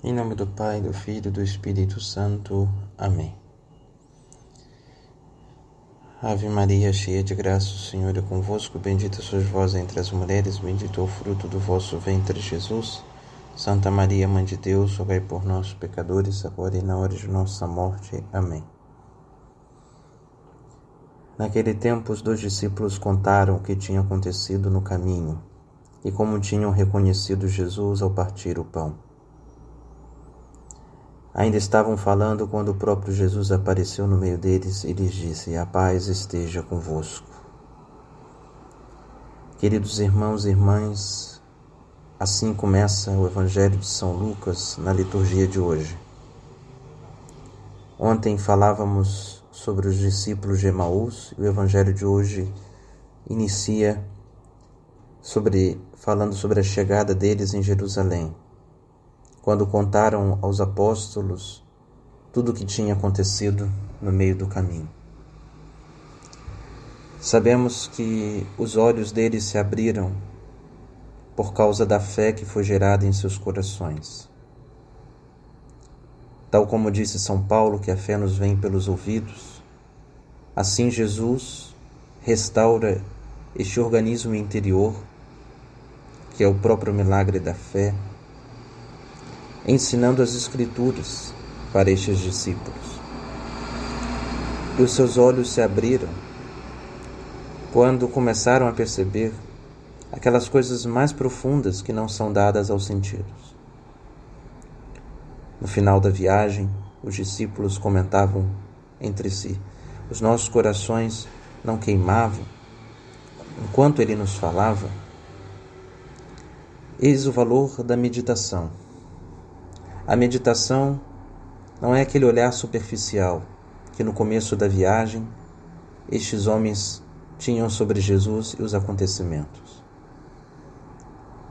Em nome do Pai, do Filho e do Espírito Santo. Amém. Ave Maria, cheia de graça, o Senhor é convosco. Bendita sois vós entre as mulheres, bendito é o fruto do vosso ventre, Jesus. Santa Maria, Mãe de Deus, rogai por nós, pecadores, agora e na hora de nossa morte. Amém. Naquele tempo, os 2 discípulos contaram o que tinha acontecido no caminho e como tinham reconhecido Jesus ao partir o pão. Ainda estavam falando quando o próprio Jesus apareceu no meio deles e lhes disse: a paz esteja convosco. Queridos irmãos e irmãs, assim começa o Evangelho de São Lucas na liturgia de hoje. Ontem falávamos sobre os discípulos de Emaús e o Evangelho de hoje inicia falando sobre a chegada deles em Jerusalém, quando contaram aos apóstolos tudo o que tinha acontecido no meio do caminho. Sabemos que os olhos deles se abriram por causa da fé que foi gerada em seus corações. Tal como disse São Paulo, que a fé nos vem pelos ouvidos, assim Jesus restaura este organismo interior, que é o próprio milagre da fé, ensinando as Escrituras para estes discípulos. E os seus olhos se abriram quando começaram a perceber aquelas coisas mais profundas que não são dadas aos sentidos. No final da viagem, os discípulos comentavam entre si: os nossos corações não queimavam enquanto ele nos falava. Eis o valor da meditação. A meditação não é aquele olhar superficial que no começo da viagem estes homens tinham sobre Jesus e os acontecimentos.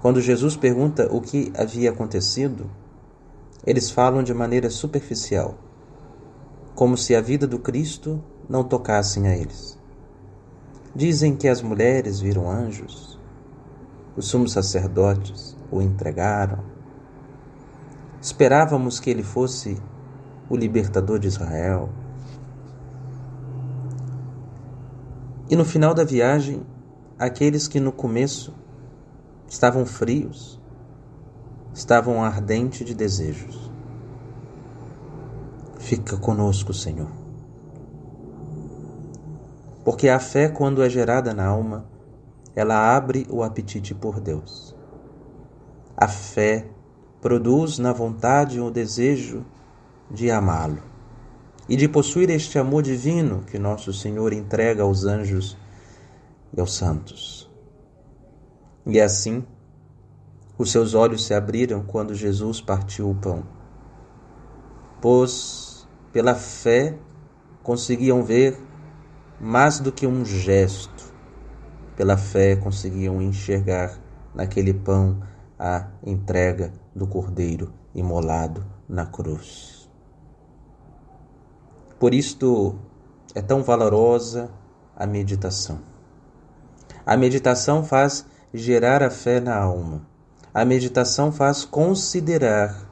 Quando Jesus pergunta o que havia acontecido, eles falam de maneira superficial, como se a vida do Cristo não tocasse a eles. Dizem que as mulheres viram anjos, os sumos sacerdotes o entregaram. Esperávamos que ele fosse o libertador de Israel. E no final da viagem, aqueles que no começo estavam frios, estavam ardentes de desejos. Fica conosco, Senhor. Porque a fé, quando é gerada na alma, ela abre o apetite por Deus. A fé produz na vontade o desejo de amá-lo e de possuir este amor divino que nosso Senhor entrega aos anjos e aos santos. E assim, os seus olhos se abriram quando Jesus partiu o pão, pois pela fé conseguiam ver mais do que um gesto. Pela fé conseguiam enxergar naquele pão a entrega do Cordeiro imolado na cruz. Por isto é tão valorosa a meditação. A meditação faz gerar a fé na alma. A meditação faz considerar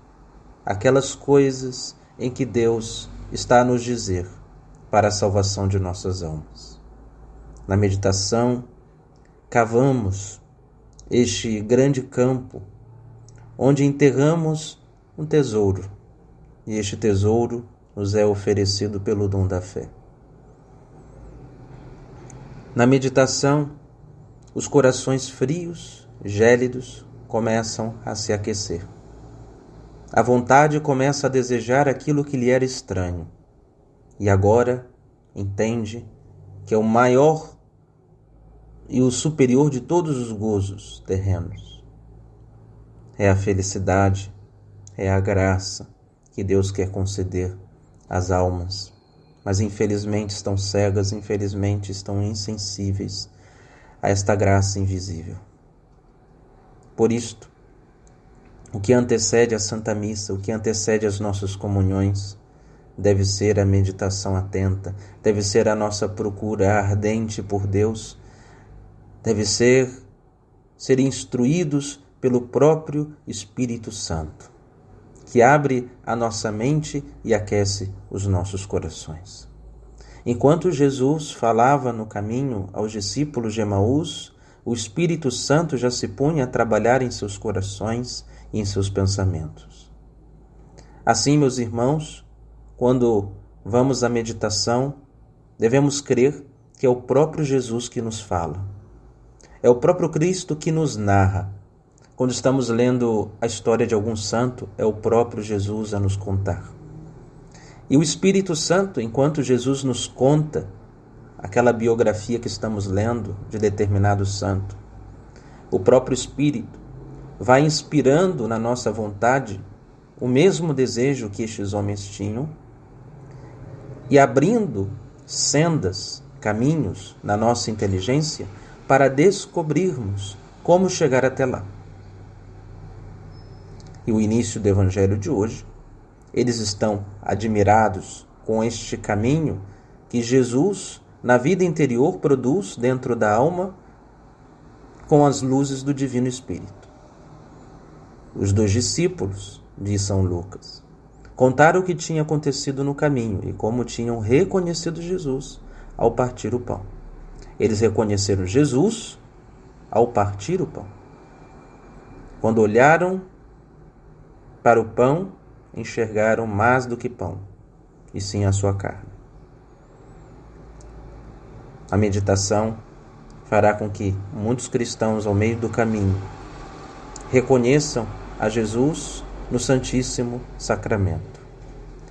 aquelas coisas em que Deus está a nos dizer para a salvação de nossas almas. Na meditação, cavamos este grande campo onde enterramos um tesouro, e este tesouro nos é oferecido pelo dom da fé. Na meditação, os corações frios, gélidos, começam a se aquecer. A vontade começa a desejar aquilo que lhe era estranho, e agora entende que é o maior e o superior de todos os gozos terrenos. É a felicidade, é a graça que Deus quer conceder às almas, mas infelizmente estão cegas, infelizmente estão insensíveis a esta graça invisível. Por isto, o que antecede a Santa Missa, o que antecede as nossas comunhões, deve ser a meditação atenta, deve ser a nossa procura ardente por Deus, deve ser instruídos pelo próprio Espírito Santo. que abre a nossa mente e aquece os nossos corações. Enquanto Jesus falava no caminho aos discípulos de Emaús, o Espírito Santo já se punha a trabalhar em seus corações e em seus pensamentos. Assim, meus irmãos, quando vamos à meditação, devemos crer que é o próprio Jesus que nos fala. É o próprio Cristo que nos narra. Quando estamos lendo a história de algum santo, é o próprio Jesus a nos contar. E o Espírito Santo, enquanto Jesus nos conta aquela biografia que estamos lendo de determinado santo, o próprio Espírito vai inspirando na nossa vontade o mesmo desejo que estes homens tinham e abrindo sendas, caminhos na nossa inteligência para descobrirmos como chegar até lá. E o início do Evangelho de hoje, eles estão admirados com este caminho que Jesus, na vida interior, produz dentro da alma com as luzes do Divino Espírito. Os 2 discípulos de São Lucas contaram o que tinha acontecido no caminho e como tinham reconhecido Jesus ao partir o pão. Eles reconheceram Jesus ao partir o pão. Quando olharam para o pão, enxergaram mais do que pão, e sim a sua carne. A meditação fará com que muitos cristãos ao meio do caminho reconheçam a Jesus no Santíssimo Sacramento.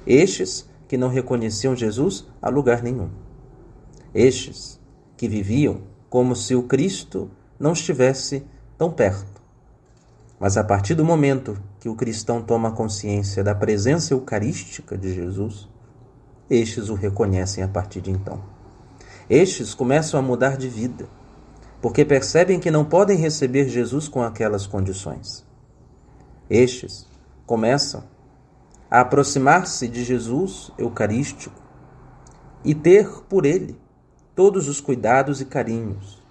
Estes que não reconheciam Jesus a lugar nenhum. Estes que viviam como se o Cristo não estivesse tão perto. Mas a partir do momento que o cristão toma consciência da presença eucarística de Jesus, estes o reconhecem a partir de então. Estes começam a mudar de vida, porque percebem que não podem receber Jesus com aquelas condições. Estes começam a aproximar-se de Jesus eucarístico e ter por ele todos os cuidados e carinhos,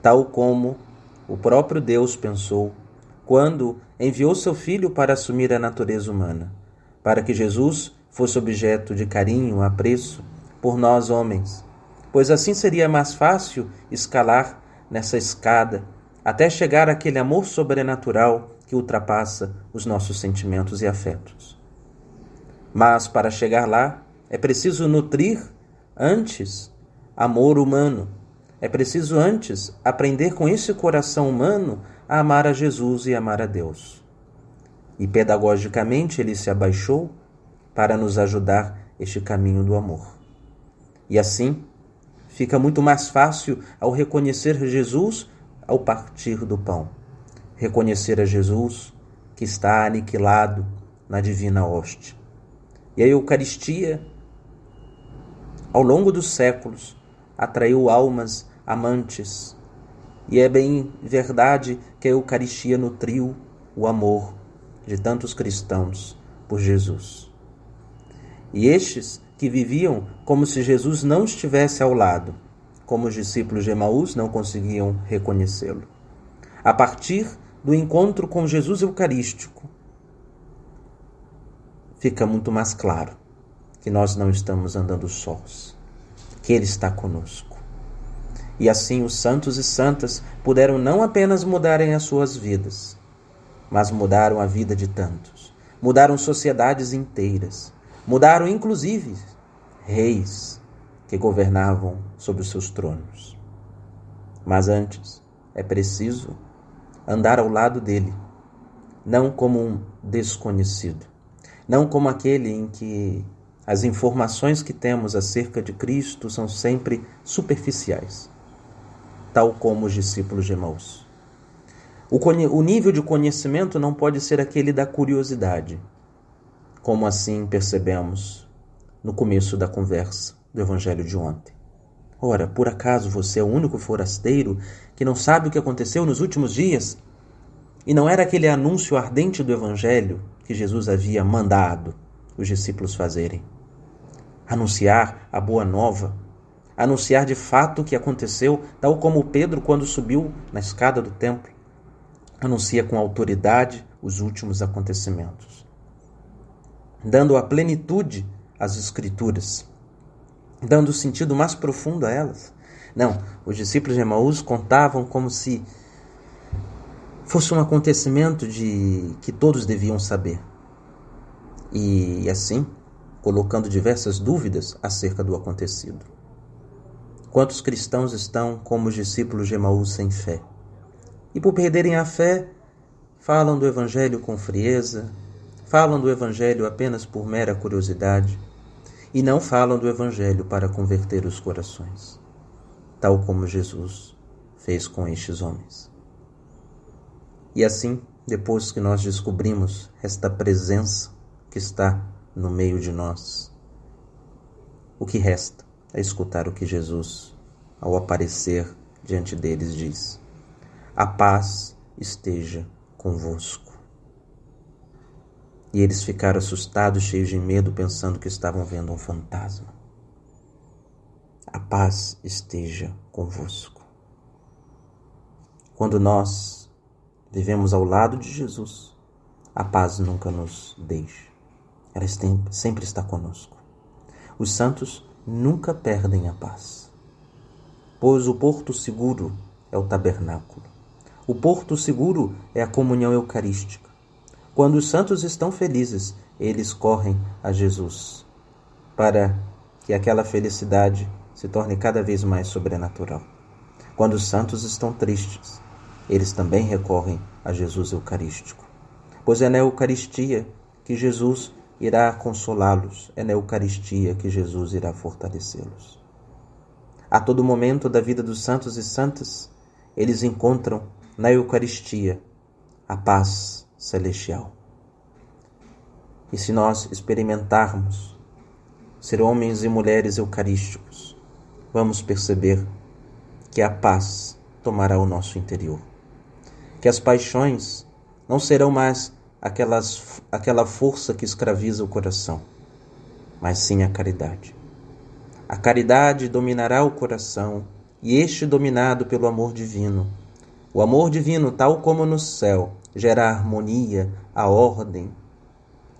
tal como o próprio Deus pensou quando enviou seu Filho para assumir a natureza humana, para que Jesus fosse objeto de carinho, apreço por nós homens, pois assim seria mais fácil escalar nessa escada até chegar àquele amor sobrenatural que ultrapassa os nossos sentimentos e afetos. Mas para chegar lá é preciso nutrir antes amor humano. É preciso antes aprender com esse coração humano a amar a Jesus e amar a Deus. E pedagogicamente ele se abaixou para nos ajudar este caminho do amor. E assim fica muito mais fácil ao reconhecer Jesus ao partir do pão. Reconhecer a Jesus que está aniquilado na divina hóstia. E a Eucaristia, ao longo dos séculos, atraiu almas amantes. E é bem verdade que a Eucaristia nutriu o amor de tantos cristãos por Jesus. E estes que viviam como se Jesus não estivesse ao lado, como os discípulos de Emaús não conseguiam reconhecê-lo. A partir do encontro com Jesus Eucarístico, fica muito mais claro que nós não estamos andando sós, que Ele está conosco. E assim os santos e santas puderam não apenas mudarem as suas vidas, mas mudaram a vida de tantos. Mudaram sociedades inteiras. Mudaram inclusive reis que governavam sobre os seus tronos. Mas antes é preciso andar ao lado dele, não como um desconhecido, não como aquele em que as informações que temos acerca de Cristo são sempre superficiais, tal como os discípulos de Emaús. O nível de conhecimento não pode ser aquele da curiosidade, como assim percebemos no começo da conversa do Evangelho de ontem. Ora, por acaso você é o único forasteiro que não sabe o que aconteceu nos últimos dias? E não era aquele anúncio ardente do Evangelho que Jesus havia mandado os discípulos fazerem? Anunciar a boa nova, anunciar de fato o que aconteceu, tal como Pedro, quando subiu na escada do templo, anuncia com autoridade os últimos acontecimentos. dando a plenitude às Escrituras, dando o sentido mais profundo a elas. Não, os discípulos de Emaús contavam como se fosse um acontecimento que todos deviam saber. E assim, colocando diversas dúvidas acerca do acontecido. Quantos cristãos estão como os discípulos de Emaús sem fé? E por perderem a fé, falam do Evangelho com frieza, falam do Evangelho apenas por mera curiosidade e não falam do Evangelho para converter os corações, tal como Jesus fez com estes homens. E assim, depois que nós descobrimos esta presença que está no meio de nós, o que resta é escutar o que Jesus, ao aparecer diante deles, diz: a paz esteja convosco. E eles ficaram assustados, cheios de medo, pensando que estavam vendo um fantasma. A paz esteja convosco. Quando nós vivemos ao lado de Jesus, a paz nunca nos deixa. Ela sempre está conosco. Os santos nunca perdem a paz, pois o porto seguro é o tabernáculo. O porto seguro é a comunhão eucarística. Quando os santos estão felizes, eles correm a Jesus, para que aquela felicidade se torne cada vez mais sobrenatural. Quando os santos estão tristes, eles também recorrem a Jesus eucarístico, pois é na Eucaristia que Jesus irá consolá-los, é na Eucaristia que Jesus irá fortalecê-los. A todo momento da vida dos santos e santas, eles encontram na Eucaristia a paz celestial. E se nós experimentarmos ser homens e mulheres eucarísticos, vamos perceber que a paz tomará o nosso interior, que as paixões não serão mais aquela força que escraviza o coração, mas sim a caridade. A caridade dominará o coração, e este dominado pelo amor divino. O amor divino, tal como no céu, gera a harmonia, a ordem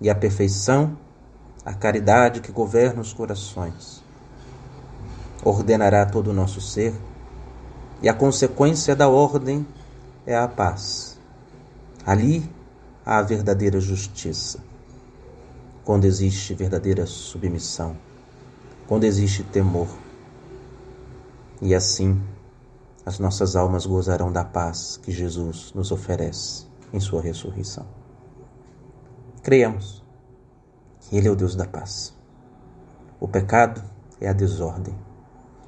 e a perfeição. A caridade que governa os corações ordenará todo o nosso ser, e a consequência da ordem é a paz. Ali há a verdadeira justiça, quando existe verdadeira submissão, quando existe temor. E assim, as nossas almas gozarão da paz que Jesus nos oferece em sua ressurreição. Creiamos que Ele é o Deus da paz. O pecado é a desordem,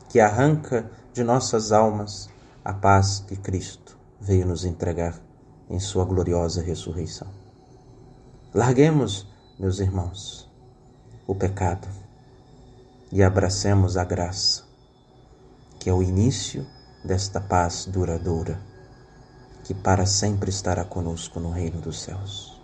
que arranca de nossas almas a paz que Cristo veio nos entregar em sua gloriosa ressurreição. Larguemos, meus irmãos, o pecado e abracemos a graça, que é o início desta paz duradoura, que para sempre estará conosco no reino dos céus.